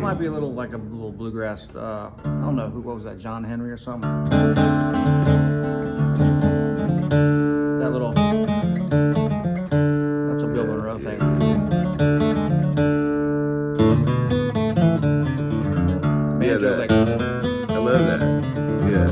Might be a little like a little bluegrass. I don't know what was that, John Henry or something. That little. That's a Bill Monroe thing. Yeah, that. I love that. Yeah.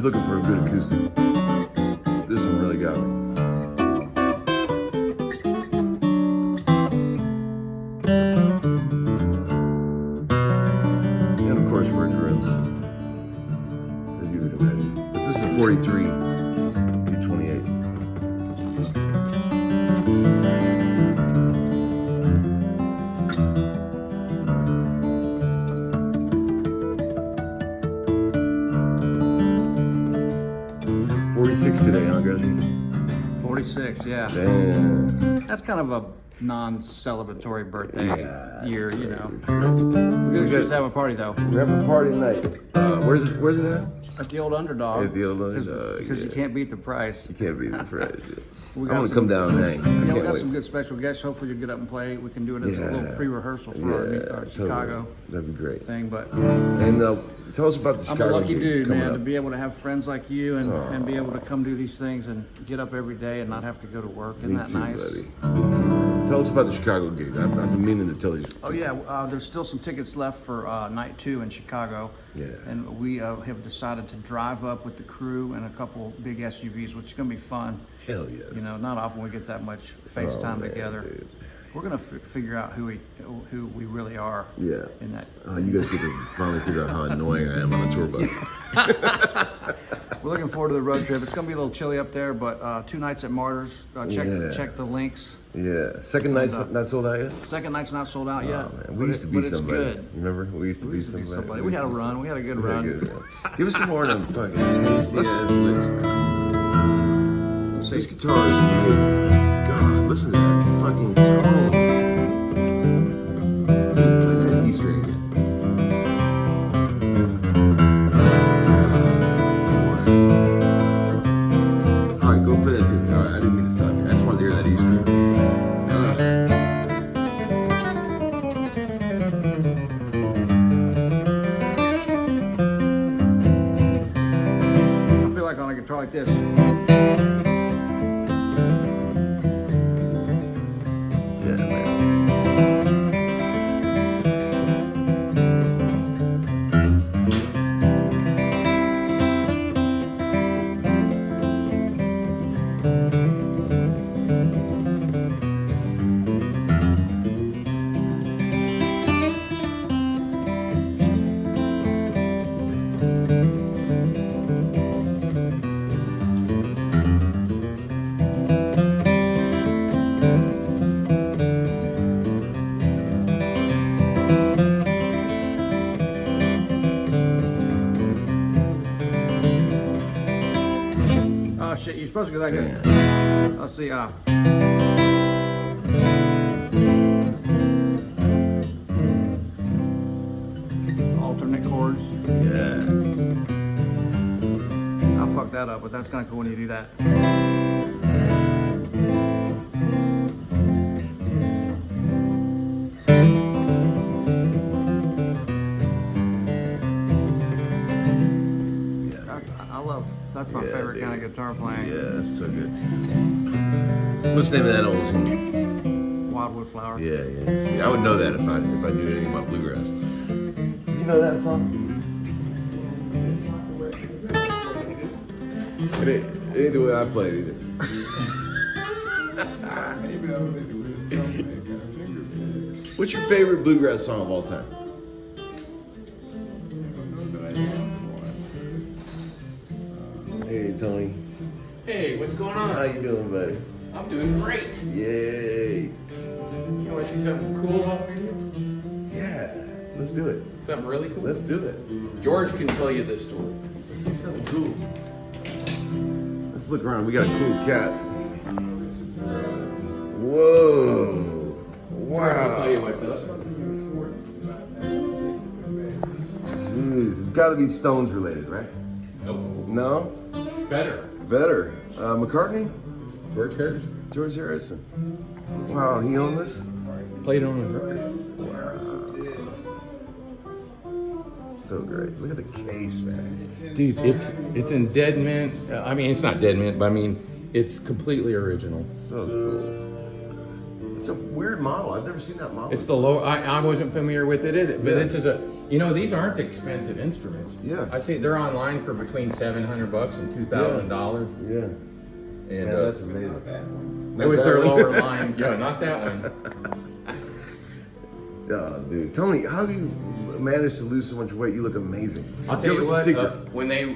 Looking for a good acoustic. This one really got me. And of course, Merge runs, as you would imagine. But this is a 43 U28. 46 today, huh, Guthrie? 46, yeah. Damn. That's kind of a non-celebratory birthday year, you know. We're gonna just have a party though. We're having a party tonight. Where's it at? At the Old Underdog. At the Old Underdog. Because you can't beat the price. You can't beat the price. Yeah. I We want to come down and hang. Yeah, we got some good special guests. Hopefully you'll get up and play. We can do it as a little pre-rehearsal for our Chicago That'd be great. thing. But and tell us about the Chicago. I'm a lucky dude, man, up. to be able to have friends like you and be able to come do these things and get up every day and not have to go to work. Isn't that nice? Buddy. Tell us about the Chicago gig. I've been meaning to tell you. Oh yeah, there's still some tickets left for night 2 in Chicago. Yeah. And we have decided to drive up with the crew and a couple big SUVs, which is going to be fun. Hell yes. You know, not often we get that much face time together. Dude. We're gonna figure out who we really are. Yeah. In that. You guys get to finally figure out how annoying I am on a tour bus. We're looking forward to the road trip. It's gonna be a little chilly up there, but 2 nights at Martyrs. Check the links. Yeah. Second night's not sold out yet? Second night's not sold out yet. Man. We used to be somebody. Good. Remember? We used to be somebody. We had a run. We had a good run. Give us some more of them fucking tasty ass licks, man. This guitar is amazing. God, listen to that fucking tone. Play that D string again. Alright, go play that too. Alright, I didn't mean to stop you. I just wanted to hear that E string. I feel like on a guitar like this. Shit, you're supposed to go that good. Let's see. Alternate chords. Yeah. I'll fuck that up, but that's kind of cool when you do that. That's my favorite kind of guitar playing. Yeah, that's so good. What's the name of that old tune? Wildwood Flower. Yeah, yeah. See, I would know that if I knew anything about bluegrass. Did you know that song? It ain't the way I play it either. Maybe I don't think it would have come that kind of finger. What's your favorite bluegrass song of all time? I don't know that I have one. Hey, Tony. Hey, what's going How on? you doing, buddy? I'm doing great. Yay. You want to see something cool over here? Yeah. Let's do it. Something really cool? Let's do it. George can tell you this story. Let's see something cool. Let's look around. We got a cool cat. Whoa. George will tell you Wow. what's up. Jeez. It's got to be Stones related, right? Nope. No? Better. Better. McCartney? George Harrison George Harrison. Wow, he owned this? played on a record. So great. Look at the case, man. Dude, it's in Dead Mint. I mean, it's not Dead Mint, but I mean, it's completely original. So cool. It's a weird model. I've never seen that model. It's the low. I wasn't familiar with it, but Yeah. this is a. You know, these aren't expensive instruments. Yeah. I see they're online for between $700 and $2,000. Yeah. And Man, that's amazing. Not that one. it was Not their that one? lower line. Yeah, not that one. Oh, dude. Tony, how do you manage to lose so much weight? You look amazing. So I'll tell give you us what. the secret. When they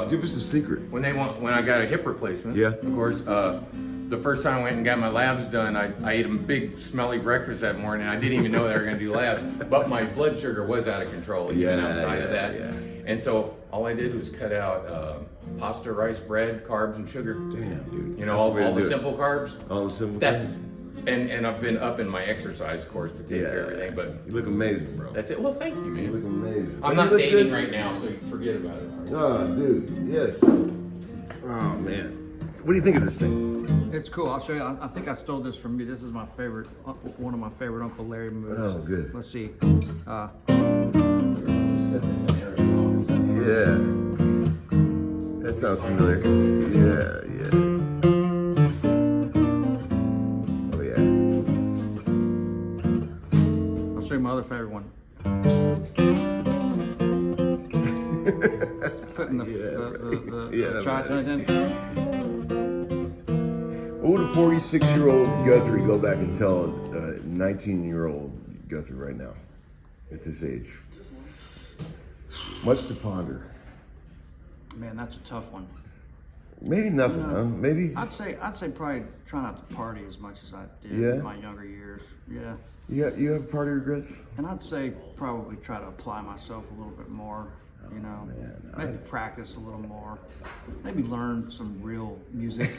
Give us the secret. when I got a hip replacement, Yeah. of course, the first time I went and got my labs done, I ate a big smelly breakfast that morning. I didn't even know they were going to do labs, but my blood sugar was out of control even outside of that. Yeah. And so all I did was cut out pasta, rice, bread, carbs, and sugar. Damn, dude. You know, That's all way to the do it. simple carbs. All the simple. That's things. and I've been upping my exercise, of course, to take care of everything. But you look amazing, bro. that's it. Well, thank you, You look man. amazing. I'm You not look dating good. right now, so forget about it. Oh, dude. Yes. Oh, man. What do you think of this thing? It's cool. I'll show you. I think I stole this from me. This is my favorite, one of my favorite Uncle Larry moves. Oh, good. Let's see. Yeah. That sounds familiar. Yeah, yeah. Oh, yeah. I'll show you my other favorite one. Putting the tri-tone in. What would a 46-year-old Guthrie go back and tell a 19-year-old Guthrie right now at this age? Much to ponder. Man, that's a tough one. Maybe nothing, huh? Maybe. I'd say probably try not to party as much as I did Yeah? in my younger years. Yeah. You have party regrets? And I'd say probably try to apply myself a little bit more, you know. man, Maybe practice a little more. Maybe learn some real music.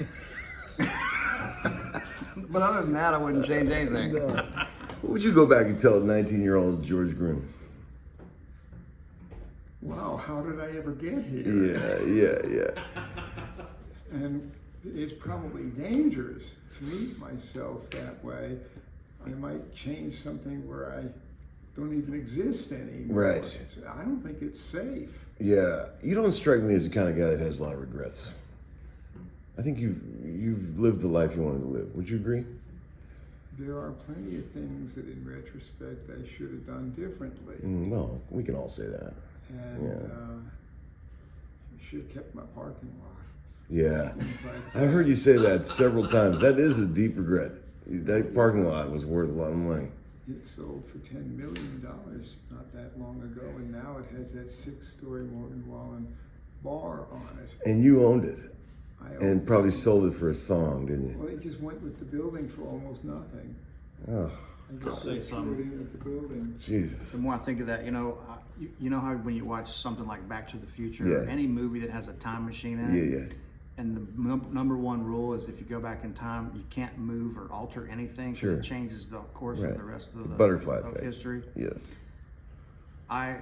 But other than that, I wouldn't change anything. No. What would you go back and tell a 19-year-old George Gruhn? Wow, how did I ever get here? Yeah. And it's probably dangerous to meet myself that way. I might change something where I don't even exist anymore. Right. I don't think it's safe. Yeah. You don't strike me as the kind of guy that has a lot of regrets. I think you've lived the life you wanted to live. Would you agree? There are plenty of things that in retrospect I should have done differently. Well, we can all say that. And I should have kept my parking lot. Yeah. Things like I've heard you say that several times. That is a deep regret. That parking lot was worth a lot of money. It sold for $10 million not that long ago, and now it has that 6-story Morgan Wallen bar on it. And you owned it. I owned And it. probably sold it for a song, didn't you? Well, they just went with the building for almost nothing. Oh, I just I'll say threw something. it in with the building. Jesus. The more I think of that, you know how when you watch something like Back to the Future, Yeah. or any movie that has a time machine in it, Yeah. and the number one rule is if you go back in time, you can't move or alter anything because Sure. it changes the course Right. of the rest of the Butterfly of effect. history. Yes. I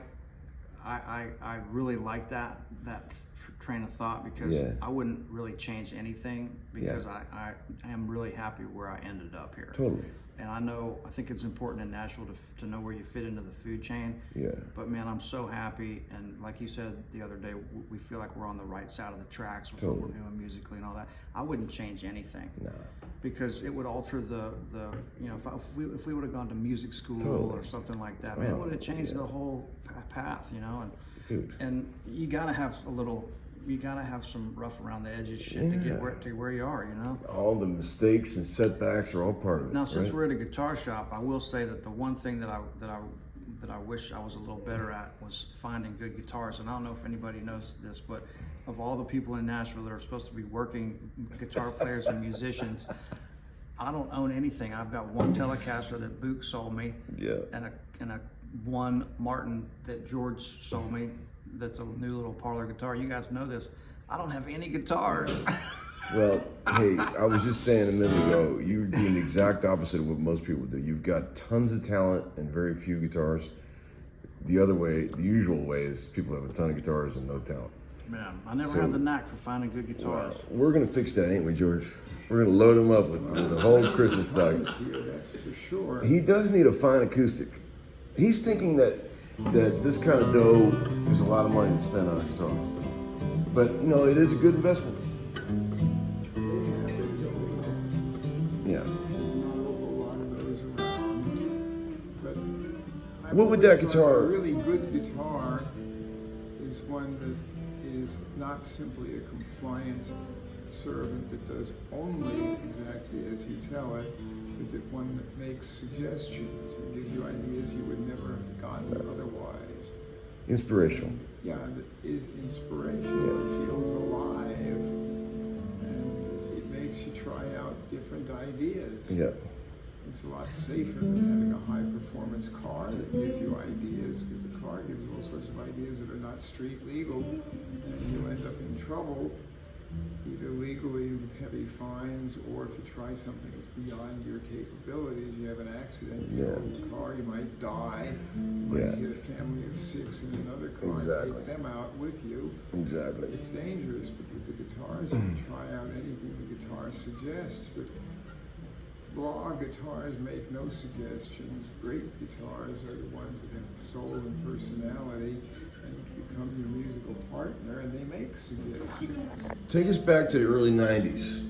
really like that train of thought because I wouldn't really change anything because I am really happy where I ended up here. Totally. And I think it's important in Nashville to know where you fit into the food chain. Yeah. But man, I'm so happy. And like you said the other day, we feel like we're on the right side of the tracks with what we're doing musically and all that. I wouldn't change anything. No. Because it would alter the you know, if we would have gone to music school or something like that, man, it would have changed the whole path, you know. And you gotta have some rough around the edges shit to get where you are, you know. All the mistakes and setbacks are all part of it. Now, since we're at a guitar shop, I will say that the one thing that I wish I was a little better at was finding good guitars. And I don't know if anybody knows this, but of all the people in Nashville that are supposed to be working guitar players and musicians, I don't own anything. I've got one Telecaster that Book sold me, and a one Martin that George sold me. That's a new little parlor guitar. You guys know this. I don't have any guitars. Well, hey, I was just saying a minute ago, you're doing the exact opposite of what most people do. You've got tons of talent and very few guitars. The other way, the usual way, is people have a ton of guitars and no talent. Man, I never had the knack for finding good guitars. Well, we're gonna fix that, ain't we, George? We're gonna load him up with the whole Christmas stock. That's for sure. He does need a fine acoustic. He's thinking that this kind of dough is a lot of money to spend on a guitar. But, you know, it is a good investment. Yeah. What would that guitar... A really good guitar is one that is not simply a compliant servant that does only exactly as you tell it, but that one that makes suggestions and gives you ideas you would never have gotten otherwise. Inspirational. Yeah, that is inspirational. It feels alive, and it makes you try out different ideas. Yeah. It's a lot safer than having a high-performance car that gives you ideas, because the car gives all sorts of ideas that are not street legal, and you end up in trouble, either legally with heavy fines, or if you try something that's beyond your capabilities, you have an accident, you total the car, you might die, you might hit a family of 6 in another car, and take them out with you. Exactly. It's dangerous, but with the guitars, you can try out anything the guitar suggests, but raw guitars make no suggestions. Great guitars are the ones that have soul and personality and become your musical partner, and they make suggestions. Take us back to the early 90s.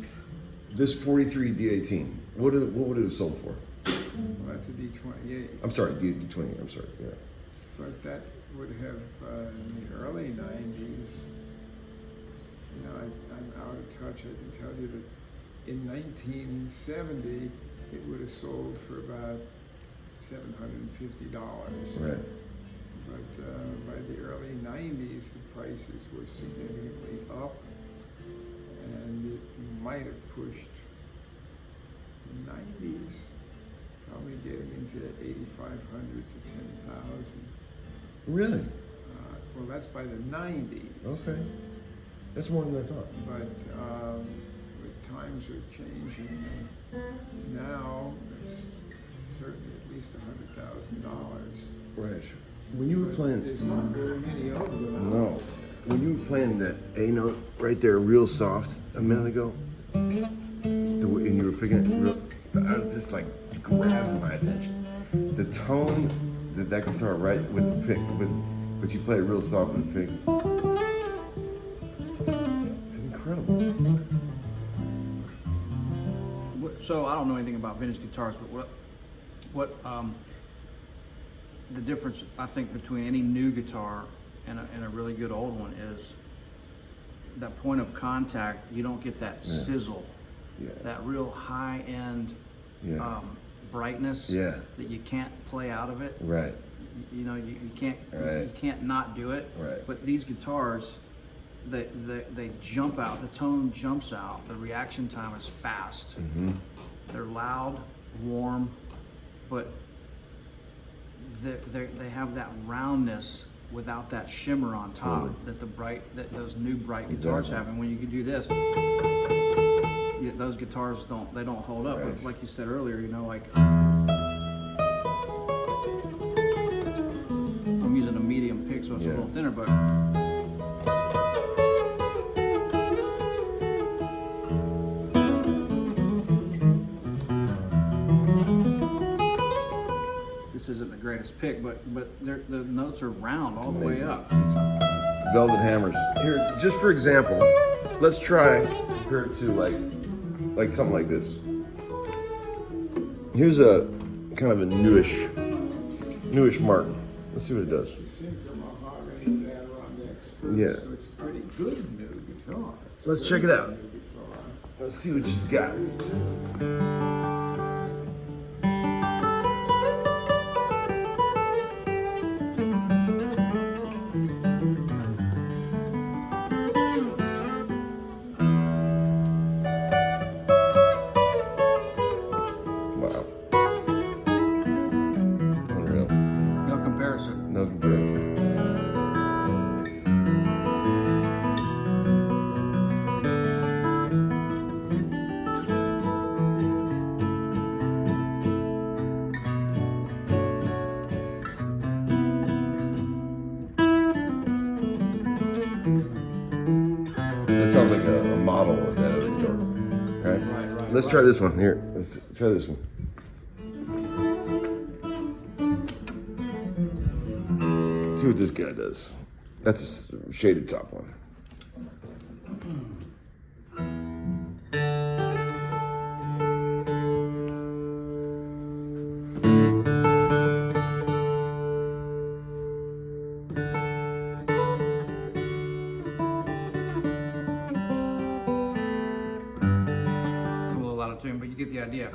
This 43 D18, what would it have sold for? Well, that's a D28. I'm sorry, D20, I'm sorry, yeah. But that would have, in the early 90s, you know, I'm out of touch. I can tell you that in 1970, it would have sold for about $750. Right. But by the early 90s, the prices were significantly up, and it might have pushed the 90s, probably getting into 8,500 to 10,000. Really? Well, that's by the 90s. Okay. That's more than I thought. But times are changing, and now it's certainly at least $100,000. Right. When you were playing, there's not very many of them. No. When you were playing that A note right there, real soft, a minute ago, and you were picking it real, I was just like grabbing my attention. The tone that guitar right with the pick, but you play it real soft with the pick. It's incredible. So I don't know anything about vintage guitars, but what the difference I think between any new guitar and a really good old one is that point of contact. You don't get that sizzle, that real high end brightness that you can't play out of it. Right. You know, you can't not do it. Right. But these guitars, they jump out. The tone jumps out. The reaction time is fast. Mm-hmm. They're loud, warm, but they have that roundness without that shimmer on top that those new bright guitars have. And when you can do this, those guitars don't hold up. Right. Like you said earlier, you know, like I'm using a medium pick, so it's a little thinner, but greatest pick, but the notes are round all the way Amazing. up. These velvet hammers. Here, just for example, let's try compare it to like something like this. Here's a kind of a newish mark. Let's see what it does. The Sinker mahogany Adirondack spruce, Yeah. so it's a pretty good new guitar. Let's It's check it very out. good new guitar. Let's see what she's got. Wow. Unreal. No comparison. No comparison. That sounds like a model of that other guitar. Right? Let's try this one. Here, let's try this one. See what this guy does. That's a shaded top one. A little out of tune, but you get the idea.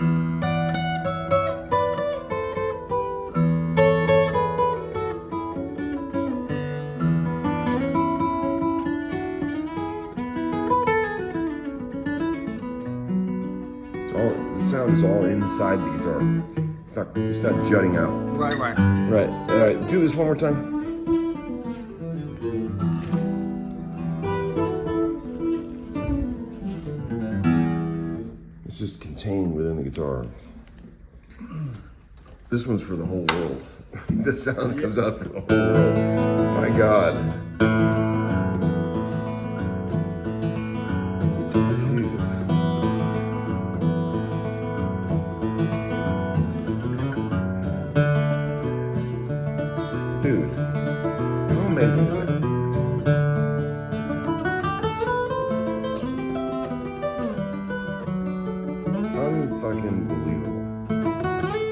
The sound is all inside the guitar. It's not jutting out. Right. Right. All right. Do this one more time. It's just contained within the guitar. This one's for the whole world. The sound that comes out for the whole world. My God. Jesus. Dude, how amazing is that? Unfucking believable.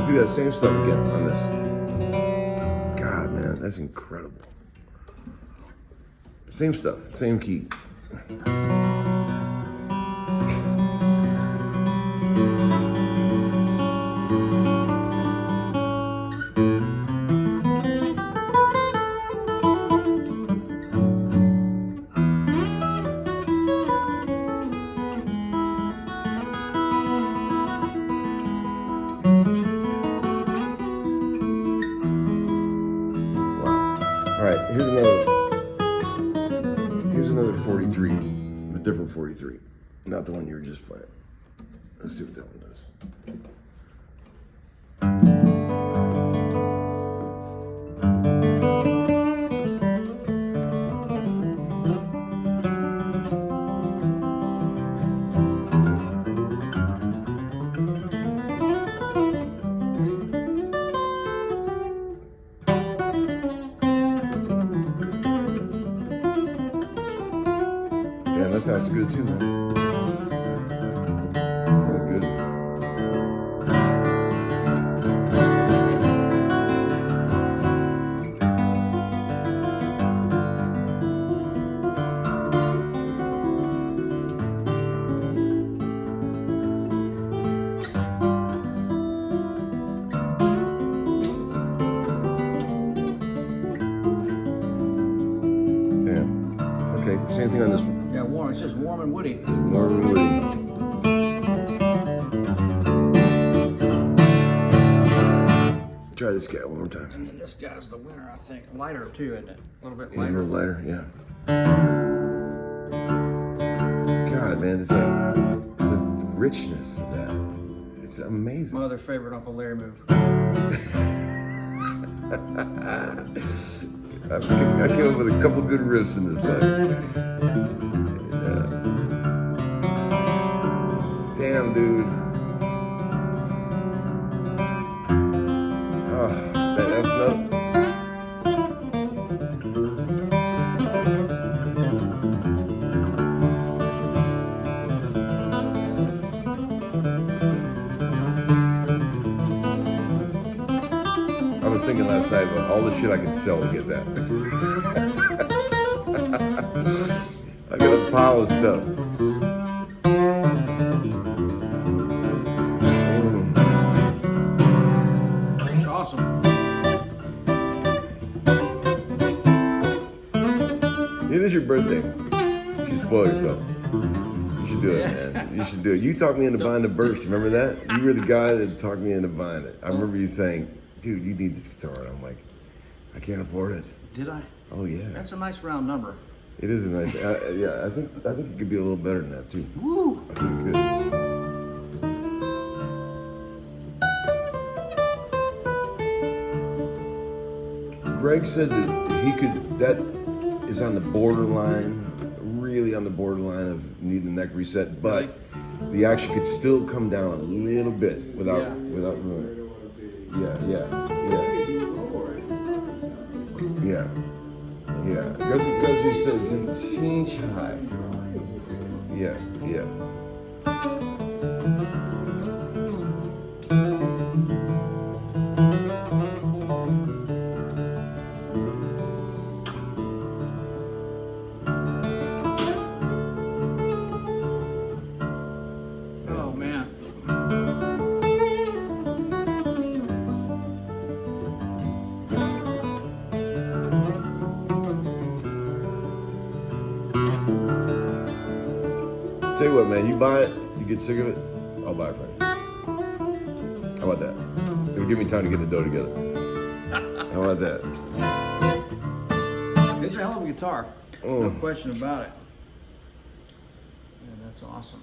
Do that same stuff again on this. God, man, that's incredible. Same stuff, same key. All right, here's another 43, a different 43, not the one you were just playing. Let's see what that one does. Yeah, that sounds good too, man. Sounds good. Damn. Okay, same thing on this one. Yeah, warm. It's just warm and woody. It's warm and woody. Try this guy one more time. And then this guy's the winner, I think. Lighter too, isn't it? A little bit Yeah, a lighter. little lighter, yeah. God, man, it's like the richness of that It's amazing. My other favorite Uncle Larry move. I came up with a couple good riffs in this life. Yeah. Damn, dude. Oh, that's no. I was thinking last night about all the shit I could sell to get that. I got a pile of stuff. It's awesome. It is your birthday. You should spoil yourself. You should do it, man. You should do it. You talked me into buying the Burst. Remember that? You were the guy that talked me into buying it. I remember you saying, dude, you need this guitar. And I'm like, I can't afford it. Did I? Oh, yeah. That's a nice round number. It is a nice, yeah, I think it could be a little better than that, too. Woo! I think it could. Greg said that is on the borderline, really on the borderline of needing a neck reset, but the action could still come down a little bit without ruining it. Yeah. Guthrie said it's an inch high. Yeah. Oh man. Tell you what, man, you buy it, you get sick of it, I'll buy it for you. How about that? It'll give me time to get the dough together. How about that? It's a hell of a guitar. Oh. No question about it. Yeah, that's awesome.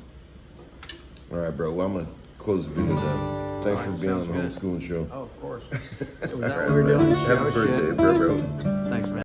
All right, bro. Well, I'm gonna close the video down. Thanks All for right, being on sounds the good. Homeskoolin show. Oh, of course. Was All that right, what we were bro. doing? Happy Show birthday, shit. bro. Thanks, man.